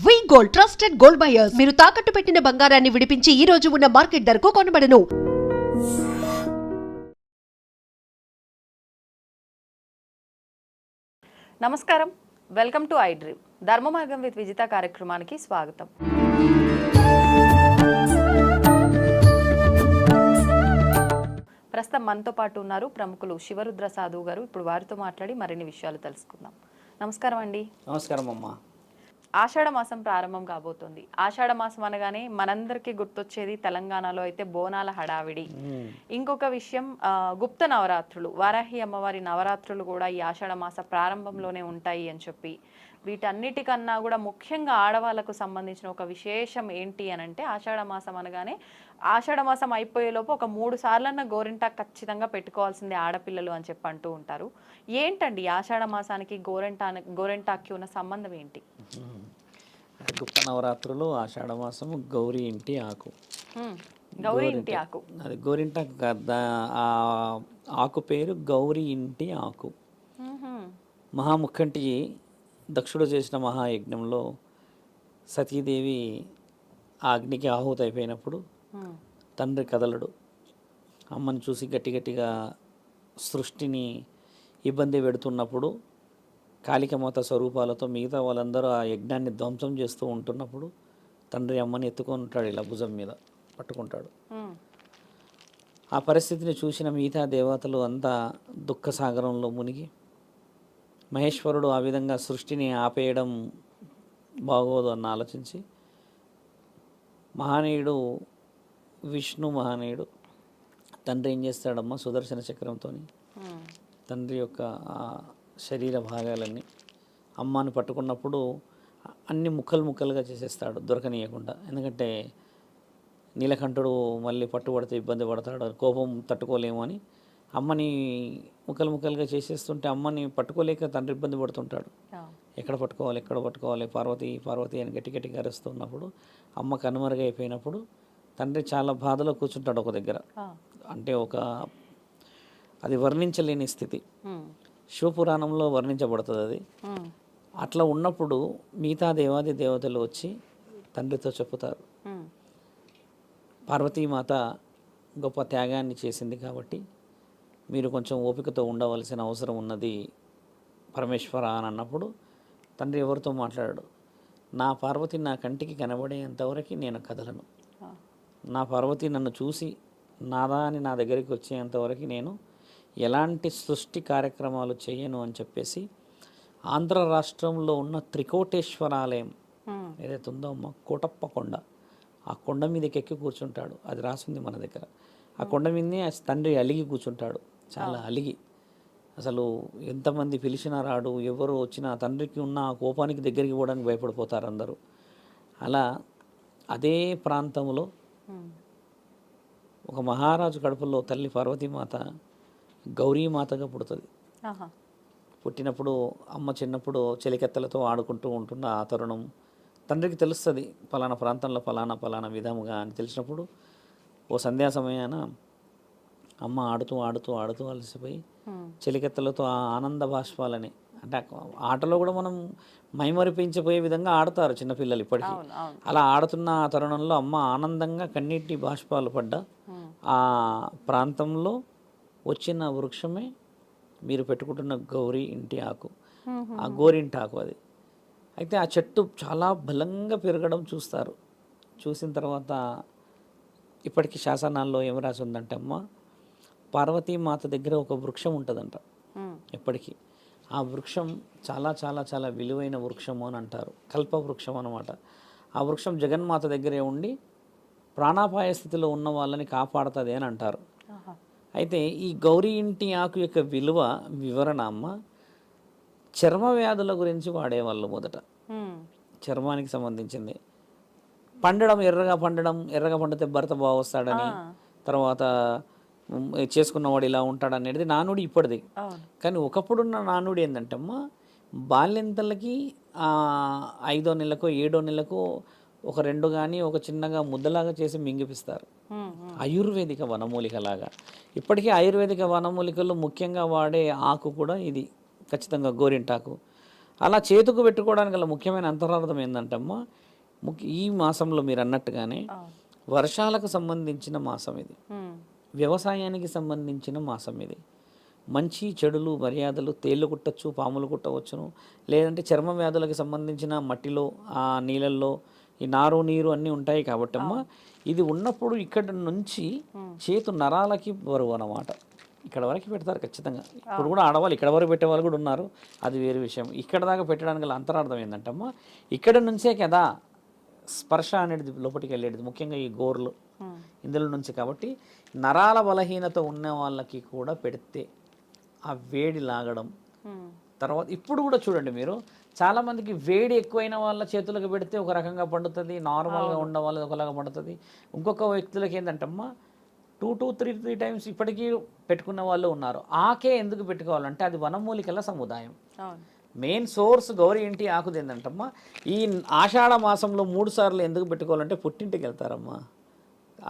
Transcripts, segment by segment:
వి gold trusted gold buyers మీరు తాకట్టు పెట్టిన బంగారాన్ని విడిపించి ఈ రోజు ఉన్న మార్కెట్ ధరకు కొనబడను. నమస్కారం, వెల్కమ్ టు ఐ డ్రీమ్. ధర్మ మార్గం విత్ విజిత కార్యక్రమానికి స్వాగతం. ప్రస్తుతం మనతో పాటు ఉన్నారు ప్రముఖులు శివరుద్ర సాధువు గారు. ఇప్పుడు వారితో మాట్లాడి మరిన్ని విషయాలు తెలుసుకుందాం. నమస్కారం అండి. నమస్కారం అమ్మా. ఆషాఢ మాసం ప్రారంభం కాబోతోంది. ఆషాఢ మాసం అనగానే మనందరికీ గుర్తొచ్చేది తెలంగాణలో అయితే బోనాల హడావిడి. ఇంకొక విషయం, గుప్త నవరాత్రులు, వారాహి అమ్మవారి నవరాత్రులు కూడా ఈ ఆషాఢ మాస ప్రారంభంలోనే ఉంటాయి అని చెప్పి, వీటన్నిటికన్నా కూడా ముఖ్యంగా ఆడవాళ్ళకు సంబంధించిన ఒక విశేషం ఏంటి అని అంటే, ఆషాఢ మాసం అనగానే ఆషాఢ మాసం అయిపోయేలోపు ఒక 3 సార్లన్నా గోరింటాకు ఖచ్చితంగా పెట్టుకోవాల్సిందే ఆడపిల్లలు అని చెప్పి అంటూ ఉంటారు. ఏంటండి ఆషాఢ మాసానికి గోరింటాకి ఉన్న సంబంధం ఏంటి? గుప్త నవరాత్రులు, ఆషాఢ మాసము, గౌరీ ఇంటి ఆకు. గౌరీ ఇంటి ఆకు అది గోరింటాకు కాదు, ఆ ఆకు పేరు గౌరీ ఇంటి ఆకు. మహాముఖంటి దక్షుడు చేసిన మహాయజ్ఞంలో సతీదేవి ఆ అగ్నికి ఆహుతి అయిపోయినప్పుడు తండ్రి కదలడు. అమ్మని చూసి గట్టి గట్టిగా సృష్టిని ఇబ్బంది పెడుతున్నప్పుడు కాళికమాత స్వరూపాలతో మిగతా వాళ్ళందరూ ఆ యజ్ఞాన్ని ధ్వంసం చేస్తూ ఉంటున్నప్పుడు తండ్రి అమ్మని ఎత్తుకొని ఉంటాడు, ఇలా భుజం మీద పట్టుకుంటాడు. ఆ పరిస్థితిని చూసిన మిగతా దేవతలు అంతా దుఃఖసాగరంలో మునిగి, మహేశ్వరుడు ఆ విధంగా సృష్టిని ఆపేయడం బాగోదు అన్న ఆలోచించి, మహానీయుడు విష్ణు మహానీయుడు తండ్రి ఏం చేస్తాడమ్మా, సుదర్శన చక్రంతో తండ్రి యొక్క శరీర భాగాలన్నీ అమ్మని పట్టుకున్నప్పుడు అన్ని ముక్కలు ముక్కలుగా చేసేస్తాడు, దొరకనీయకుండా. ఎందుకంటే నీలకంఠుడు మళ్ళీ పట్టుబడితే ఇబ్బంది పడతాడు, కోపం తట్టుకోలేము అని అమ్మని ముక్కలు ముక్కలుగా చేసేస్తుంటే అమ్మని పట్టుకోలేక తండ్రి ఇబ్బంది పడుతుంటాడు. ఎక్కడ పట్టుకోవాలి పార్వతి పార్వతి అని గట్టి గట్టిగా అరుస్తున్నప్పుడు, అమ్మ కనుమరుగైపోయినప్పుడు తండ్రి చాలా బాధలో కూర్చుంటాడు ఒక దగ్గర. అంటే అది వర్ణించలేని స్థితి. శివపురాణంలో వర్ణించబడుతుంది అది. అట్లా ఉన్నప్పుడు మిగతా దేవాది దేవతలు వచ్చి తండ్రితో చెప్పుతారు, పార్వతీమాత గొప్ప త్యాగాన్ని చేసింది కాబట్టి మీరు కొంచెం ఓపికతో ఉండవలసిన అవసరం ఉన్నది పరమేశ్వర అని అన్నప్పుడు తండ్రి ఎవరితో మాట్లాడాడు, నా పార్వతి నా కంటికి కనబడేంతవరకు నేను కదలను, నా పార్వతి నన్ను చూసి నాదా అని నా దగ్గరికి వచ్చేంతవరకు నేను ఎలాంటి సృష్టి కార్యక్రమాలు చేయను అని చెప్పేసి ఆంధ్ర రాష్ట్రంలో ఉన్న త్రికోటేశ్వరాలయం ఏదైతే ఉందో అమ్మ, కోటప్ప కొండ, ఆ కొండ మీదకి ఎక్కి కూర్చుంటాడు. అది రాసింది మన దగ్గర. ఆ కొండ మీదనే తండ్రి అలిగి కూర్చుంటాడు, చాలా అలిగి. అసలు ఎంతమంది పిలిచినా రాడు, ఎవరు వచ్చినా తండ్రికి ఉన్న ఆ కోపానికి దగ్గరికి పోవడానికి భయపడిపోతారు అందరూ. అలా అదే ప్రాంతంలో ఒక మహారాజు కడుపులో తల్లి పార్వతీమాత గౌరీమాతగా పుడుతుంది. పుట్టినప్పుడు అమ్మ చిన్నప్పుడు చెలికెత్తలతో ఆడుకుంటూ ఉంటున్న ఆ తరుణం తండ్రికి తెలుస్తుంది, ఫలానా ప్రాంతంలో ఫలానా విధముగా అని తెలిసినప్పుడు ఓ సంధ్యా సమయాన అమ్మ ఆడుతూ ఆడుతూ ఆడుతూ అలసిపోయి చెలికెత్తలతో ఆ ఆనంద బాష్పాలని, అంటే ఆటలో కూడా మనం మైమరిపించిపోయే విధంగా ఆడతారు చిన్నపిల్లలు ఇప్పటికీ. అలా ఆడుతున్న ఆ తరుణంలో అమ్మ ఆనందంగా కన్నీటి బాష్పాలు పడ్డ ఆ ప్రాంతంలో వచ్చిన వృక్షమే మీరు పెట్టుకుంటున్న గౌరీ ఇంటి ఆకు, ఆ గోరింటి ఆకు అది. అయితే ఆ చెట్టు చాలా బలంగా పెరగడం చూస్తారు. చూసిన తర్వాత ఇప్పటికీ శాసనాల్లో ఏం రాసి ఉందంటే అమ్మ, పార్వతీమాత దగ్గర ఒక వృక్షం ఉంటుందంట ఎప్పటికీ. ఆ వృక్షం చాలా చాలా చాలా విలువైన వృక్షము అని అంటారు, కల్ప వృక్షం అన్నమాట. ఆ వృక్షం జగన్మాత దగ్గరే ఉండి ప్రాణాపాయ స్థితిలో ఉన్న వాళ్ళని కాపాడుతుంది అని అంటారు. అయితే ఈ గౌరీ ఇంటి ఆకు యొక్క వివరణ అమ్మ, చర్మ వ్యాధుల గురించి వాడేవాళ్ళు మొదట. చర్మానికి సంబంధించింది ఎర్రగా పండితే భర్త బాగా వస్తాడని, తర్వాత చేసుకున్నవాడు ఇలా ఉంటాడు అనేది నానుడి ఇప్పటిది. కానీ ఒకప్పుడున్న నానుడి ఏంటంటే అమ్మ, బాల్యంతలకి 5వ నెలకు 7వ నెలకు ఒక 2 కానీ ఒక చిన్నగా ముద్దలాగా చేసి మింగిపిస్తారు, ఆయుర్వేదిక వనమూలికలాగా. ఇప్పటికీ ఆయుర్వేదిక వనమూలికలు ముఖ్యంగా వాడే ఆకు కూడా ఇది ఖచ్చితంగా గోరింటాకు. అలా చేతుకు పెట్టుకోవడానికి గల ముఖ్యమైన అంతరార్థం ఏంటంటమ్మా, ఈ మాసంలో మీరు అన్నట్టుగానే వర్షాలకు సంబంధించిన మాసం ఇది, వ్యవసాయానికి సంబంధించిన మాసం ఇది. మంచి చెడులు మర్యాదలు, తేళ్ళు కుట్టచ్చు, పాములు కుట్టవచ్చును, లేదంటే చర్మ వ్యాధులకు సంబంధించిన మట్టిలో ఆ నీళ్ళల్లో ఈ నారు నీరు అన్నీ ఉంటాయి కాబట్టి అమ్మ, ఇది ఉన్నప్పుడు ఇక్కడ నుంచి చేతు నరాలకి బరువు అన్నమాట. ఇక్కడ వరకు పెడతారు ఖచ్చితంగా. ఇప్పుడు కూడా ఆడవాళ్ళు ఇక్కడ వరకు పెట్టే వాళ్ళు కూడా ఉన్నారు, అది వేరే విషయం. ఇక్కడ దాకా పెట్టడానికి గల అంతరార్థం ఏంటంటమ్మా, ఇక్కడ నుంచే కదా స్పర్శ అనేది లోపలికి వెళ్ళేది, ముఖ్యంగా ఈ గోర్లు ఇందులో నుంచి. కాబట్టి నరాల బలహీనత ఉన్న వాళ్ళకి కూడా పెడితే ఆ వేడి లాగడం. తర్వాత ఇప్పుడు కూడా చూడండి మీరు, చాలామందికి వేడి ఎక్కువైన వాళ్ళ చేతులకు పెడితే ఒక రకంగా పండుతుంది, నార్మల్గా ఉన్న వాళ్ళది ఒకలాగా పండుతుంది. ఇంకొక వ్యక్తులకి ఏంటంటమ్మా 2 to 3 టైమ్స్ ఇప్పటికీ పెట్టుకున్న వాళ్ళు ఉన్నారు. ఆకే ఎందుకు పెట్టుకోవాలంటే అది వనమూలికల సముదాయం. మెయిన్ సోర్స్ గౌరీ ఇంటి ఆకుది ఏంటంటమ్మా, ఈ ఆషాఢ మాసంలో 3 సార్లు ఎందుకు పెట్టుకోవాలంటే పుట్టింటికి వెళ్తారమ్మా,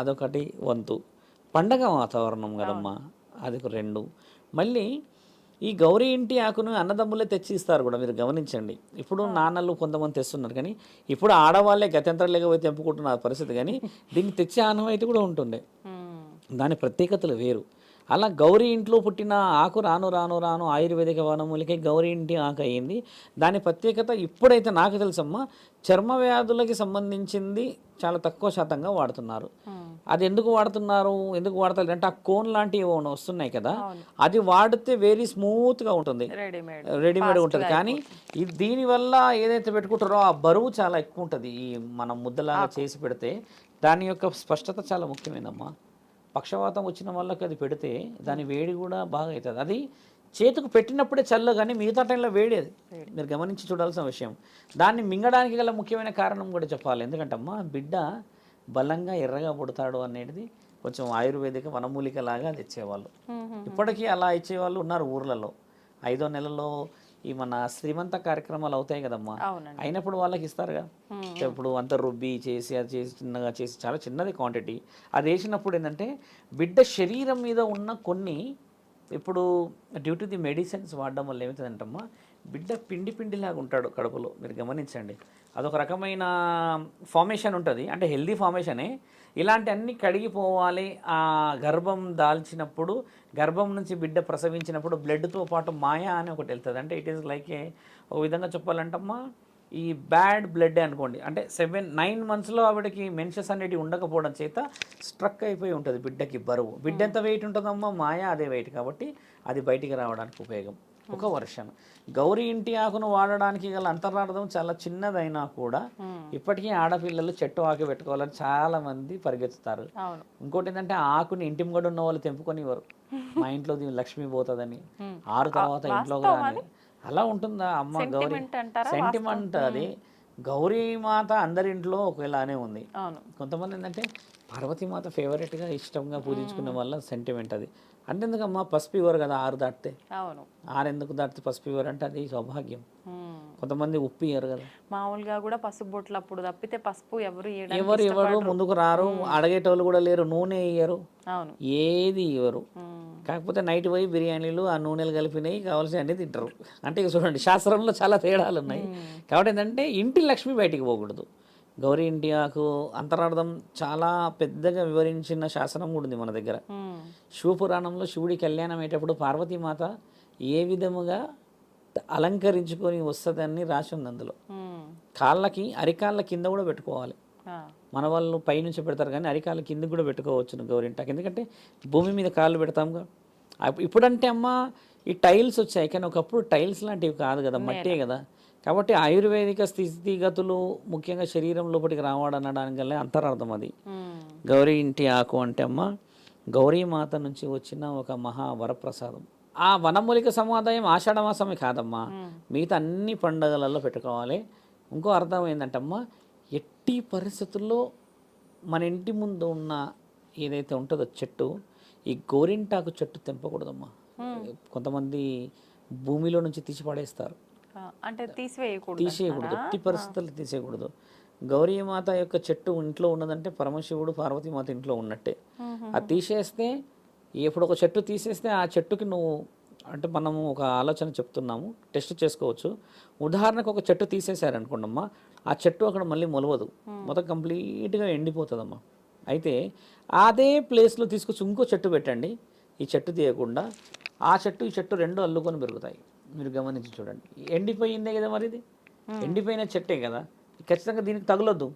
అదొకటి వంతు. పండగ వాతావరణం కదమ్మా, అది 2. మళ్ళీ ఈ గౌరీ ఇంటి ఆకును అన్నదమ్ములే తెచ్చి ఇస్తారు కూడా, మీరు గమనించండి. ఇప్పుడు నాన్నలు కొంతమంది తెస్తున్నారు, కానీ ఇప్పుడు ఆడవాళ్ళే గత్యంతరం లేకపోతే తెంపుకుంటున్న పరిస్థితి. కానీ దీన్ని తెచ్చే ఆనవాయితీ కూడా ఉంటుండే, దాని ప్రత్యేకతలు వేరు. అలా గౌరీ ఇంట్లో పుట్టిన ఆకు రాను రాను రాను ఆయుర్వేదిక వనమూలిక గౌరీ ఇంటి ఆకు అయ్యింది. దాని ప్రత్యేకత ఇప్పుడైతే నాకు తెలుసమ్మా, చర్మ వ్యాధులకి సంబంధించింది చాలా తక్కువ శాతంగా వాడుతున్నారు. అది ఎందుకు వాడుతున్నారు, ఎందుకు వాడతారు అంటే ఆ కోన్ లాంటివి వస్తున్నాయి కదా, అది వాడితే వెరీ స్మూత్గా ఉంటుంది, రెడీమేడ్ ఉంటుంది. కానీ ఇది దీనివల్ల ఏదైతే పెట్టుకుంటారో ఆ బరువు చాలా ఎక్కువ ఉంటుంది. ఈ మనం ముద్దలాగా చేసి పెడితే దాని యొక్క స్పష్టత చాలా ముఖ్యమైనమ్మా. పక్షవాతం వచ్చిన వాళ్ళకి అది పెడితే దాని వేడి కూడా బాగా అవుతుంది. అది చేతికి పెట్టినప్పుడే చల్ల, కానీ మిగతా టైంలో వేడి, అది మీరు గమనించి చూడాల్సిన విషయం. దాన్ని మింగడానికి గల ముఖ్యమైన కారణం కూడా చెప్పాలి. ఎందుకంటే అమ్మా, బిడ్డ బలంగా ఎర్రగా పుడతాడు అనేది కొంచెం ఆయుర్వేదిక వనమూలిక లాగా తెచ్చేవాళ్ళు. ఇప్పటికీ అలా ఇచ్చేవాళ్ళు ఉన్నారు ఊర్లలో. 5వ నెలలో ఈ మన శ్రీమంత కార్యక్రమాలు అవుతాయి కదమ్మా, అయినప్పుడు వాళ్ళకి ఇస్తారుగా. ఇప్పుడు అంత రుబ్బి చేసి అది చేసి చిన్నగా చేసి చాలా చిన్నది క్వాంటిటీ అది వేసినప్పుడు ఏంటంటే బిడ్డ శరీరం మీద ఉన్న కొన్ని, ఇప్పుడు డ్యూ టు ది మెడిసిన్స్ వాడడం వల్ల ఏమవుతుందంటమ్మా, బిడ్డ పిండిలాగా ఉంటాడు కడుపులో. మీరు గమనించండి, అదొక రకమైన ఫార్మేషన్ ఉంటుంది, అంటే హెల్దీ ఫార్మేషనే. ఇలాంటి అన్నీ కడిగిపోవాలి. ఆ గర్భం దాల్చినప్పుడు, గర్భం నుంచి బిడ్డ ప్రసవించినప్పుడు బ్లడ్తో పాటు మాయా అని ఒకటి వెళ్తుంది. అంటే ఇట్ ఈస్ లైక్ ఒక విధంగా చెప్పాలంటమ్మా, ఈ బ్యాడ్ బ్లడ్ అనుకోండి. అంటే 7-9 మంత్స్లో ఆవిడకి మెన్సెస్ అనేటివి ఉండకపోవడం చేత స్ట్రక్ అయిపోయి ఉంటుంది బిడ్డకి బరువు. బిడ్డ ఎంత వెయిట్ ఉంటుందమ్మా, మాయా అదే వెయిట్. కాబట్టి అది బయటికి రావడానికి ఉపయోగం. ఒక వర్షం గౌరీ ఇంటి ఆకును వాడడానికి గల అంతరార్థం చాలా చిన్నదైనా కూడా ఇప్పటికీ ఆడపిల్లలు చెట్టు ఆకు పెట్టుకోవాలని చాలా మంది పరిగెత్తుతారు. ఇంకోటి ఏంటంటే ఆకుని ఇంటి ముంగడు ఉన్న వాళ్ళు తెంపుకొని ఇవ్వరు, మా ఇంట్లో దీని లక్ష్మి పోతుందని, 6 తర్వాత ఇంట్లో కానీ. అలా ఉంటుందా అమ్మ, గౌరీ సెంటిమెంట్ అది. గౌరీ మాత అందరింట్లో ఒకలానే ఉంది. కొంతమంది ఏంటంటే పార్వతీమాత ఫేవరెట్గా ఇష్టంగా పూజించుకునే వాళ్ళ సెంటిమెంట్ అది. అంటే ఎందుకమ్మా, పసుపు ఇవ్వరు కదా 6 దాటితే. 6 ఎందుకు దాటితే పసుపు ఇవ్వరు అంటే అది సౌభాగ్యం. కొంతమంది ఉప్పు ఇయ్యరు కదా, మామూలుగా కూడా పసుపు బొట్లు అప్పుడు తప్పితే పసుపు ఎవరు ముందుకు రారు, అడిగేటోళ్ళు కూడా లేరు. నూనె ఇయ్యరు, ఏది ఇవ్వరు. కాకపోతే నైట్ పోయి బిర్యానీలు ఆ నూనెలు కలిపినవి కావాల్సి అన్నీ తింటారు. అంటే ఇక చూడండి, శాస్త్రంలో చాలా తేడాలు ఉన్నాయి. కాబట్టి ఏంటంటే ఇంటి లక్ష్మి బయటికి పోకూడదు. గౌరీ ఇంటి ఆకు అంతరార్థం చాలా పెద్దగా వివరించిన శాసనం కూడా ఉంది మన దగ్గర. శివపురాణంలో శివుడి కళ్యాణం అయ్యేటప్పుడు పార్వతీమాత ఏ విధముగా అలంకరించుకొని వస్తుందని రాసి ఉంది అందులో. కాళ్ళకి అరికాళ్ళ కింద కూడా పెట్టుకోవాలి. మన వాళ్ళు పైనుంచి పెడతారు, కానీ అరికాళ్ళ కింద కూడా పెట్టుకోవచ్చు గౌరింటాకు. ఎందుకంటే భూమి మీద కాళ్ళు పెడతాంగా. ఇప్పుడంటే అమ్మ ఈ టైల్స్ వచ్చాయి, కానీ ఒకప్పుడు టైల్స్ లాంటివి కాదు కదా, మట్టే కదా. కాబట్టి ఆయుర్వేదిక స్థితిగతులు ముఖ్యంగా శరీరం లోపలికి రావడనడానికి గల అంతరార్థం అది. గౌరీ ఇంటి ఆకు అంటే అమ్మ, గౌరీమాత నుంచి వచ్చిన ఒక మహా వరప్రసాదం. ఆ వనమూలిక సమాదాయం ఆషాఢ మాసమే కాదమ్మా, మిగతా అన్ని పండుగలలో పెట్టుకోవాలి. ఇంకో అర్థం ఏంటంటమ్మా, ఎట్టి పరిస్థితుల్లో మన ఇంటి ముందు ఉన్న ఏదైతే ఉంటుందో చెట్టు, ఈ గోరింటాకు చెట్టు తెంపకూడదమ్మా. కొంతమంది భూమిలో నుంచి తీసి పడేస్తారు, అంటే తీసేయకూడదు, ఎట్టి పరిస్థితుల్లో తీసేయకూడదు. గౌరీమాత యొక్క చెట్టు ఇంట్లో ఉన్నదంటే పరమశివుడు పార్వతీమాత ఇంట్లో ఉన్నట్టే. అది తీసేస్తే, ఎప్పుడు ఒక చెట్టు తీసేస్తే ఆ చెట్టుకి నువ్వు అంటే మనము ఒక ఆలోచన చెప్తున్నాము, టెస్ట్ చేసుకోవచ్చు. ఉదాహరణకు ఒక చెట్టు తీసేశారనుకోండమ్మా, ఆ చెట్టు అక్కడ మళ్ళీ మొలవదు, మొత్తం కంప్లీట్గా ఎండిపోతుందమ్మా. అయితే అదే ప్లేస్లో తీసుకొచ్చి ఇంకో చెట్టు పెట్టండి, ఈ చెట్టు తీయకుండా ఆ చెట్టు ఈ చెట్టు రెండు అల్లుకొని పెరుగుతాయి. మీరు గమనించి చూడండి, ఎండిపోయిందే కదా మరి, ఇది ఎండిపోయిన చెట్టే కదా, ఖచ్చితంగా దీనికి తగలొద్దు.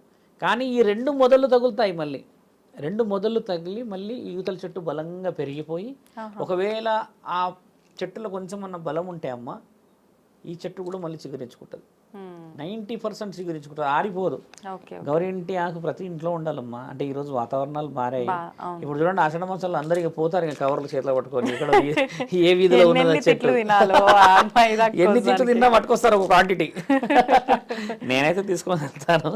కానీ ఈ రెండు మొదళ్ళు తగులుతాయి, మళ్ళీ రెండు మొదళ్ళు తగిలి మళ్ళీ యువతల చెట్టు బలంగా పెరిగిపోయి, ఒకవేళ ఆ చెట్టులో కొంచెం అన్న బలం ఉంటే అమ్మ, ఈ చెట్టు కూడా మళ్ళీ చిగురించుకుంటుంది. 90% చిగురించుకుంటుంది, ఆరిపోదు. గౌరీ ఇంటి ఆకు ప్రతి ఇంట్లో ఉండాలమ్మా. అంటే ఈరోజు వాతావరణాలు మారాయి. ఇప్పుడు చూడండి, ఆషాఢ మాసంలో అందరికి పోతారు ఇంకా కవర్లు చేతిలో పట్టుకొని, ఇక్కడ ఏ వీధిలో ఉన్నది చెట్టు, ఎన్ని చెట్లు తిన్నా పట్టుకొస్తారు ఒక క్వాంటిటీ. నేనైతే తీసుకొని వెళ్తాను,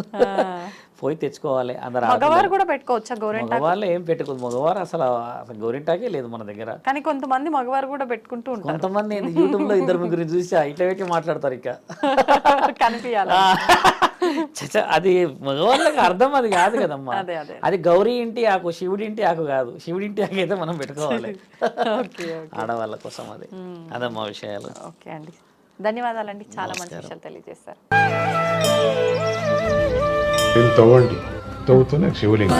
పోయి తెచ్చుకోవాలి. అందరూ మగవారు కూడా పెట్టుకోవచ్చా గోరింటాకు? మగవాళ్ళు ఏం పెట్టుకోదు, మగవారు అసలు గోరింటాకే లేదు మన దగ్గర. కానీ కొంతమంది మగవారు కూడా పెట్టుకుంటూ ఉంటారు. కొంతమంది యూట్యూబ్ లో ఇద్దరు ముగ్గురు చూసి ఇట్లా పెట్టి మాట్లాడతారు ఇక కనిపించాలి. అది మగవాళ్ళకి అర్థం అది కాదు కదమ్మా. అది గౌరీ ఇంటి ఆకు, శివుడి ఇంటి ఆకు కాదు. శివుడి ఇంటి ఆకు అయితే మనం పెట్టుకోవాలి ఆడవాళ్ళ కోసం. అది అదమ్మా విషయాలు. ఓకే అండి, ధన్యవాదాలండి, చాలా మంచి విషయాలు తెలియజేస్తారు. తవ్వండి, తవ్వుతూనే శివలింగం.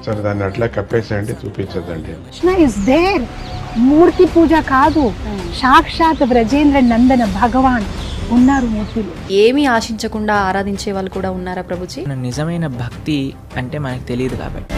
సరే, దాన్ని అట్లా కప్పేసేయండి, చూపించదండి. Krishna is there. మూర్తి పూజ కాదు, సాక్షాత్ బ్రజేంద్ర నందన భగవాన్ ఉన్నారు మూర్తిలో. ఏమీ ఆశించకుండా ఆరాధించే వాళ్ళు కూడా ఉన్నారా ప్రభుజీ? నిజమైన భక్తి అంటే మనకు తెలియదు కాబట్టి.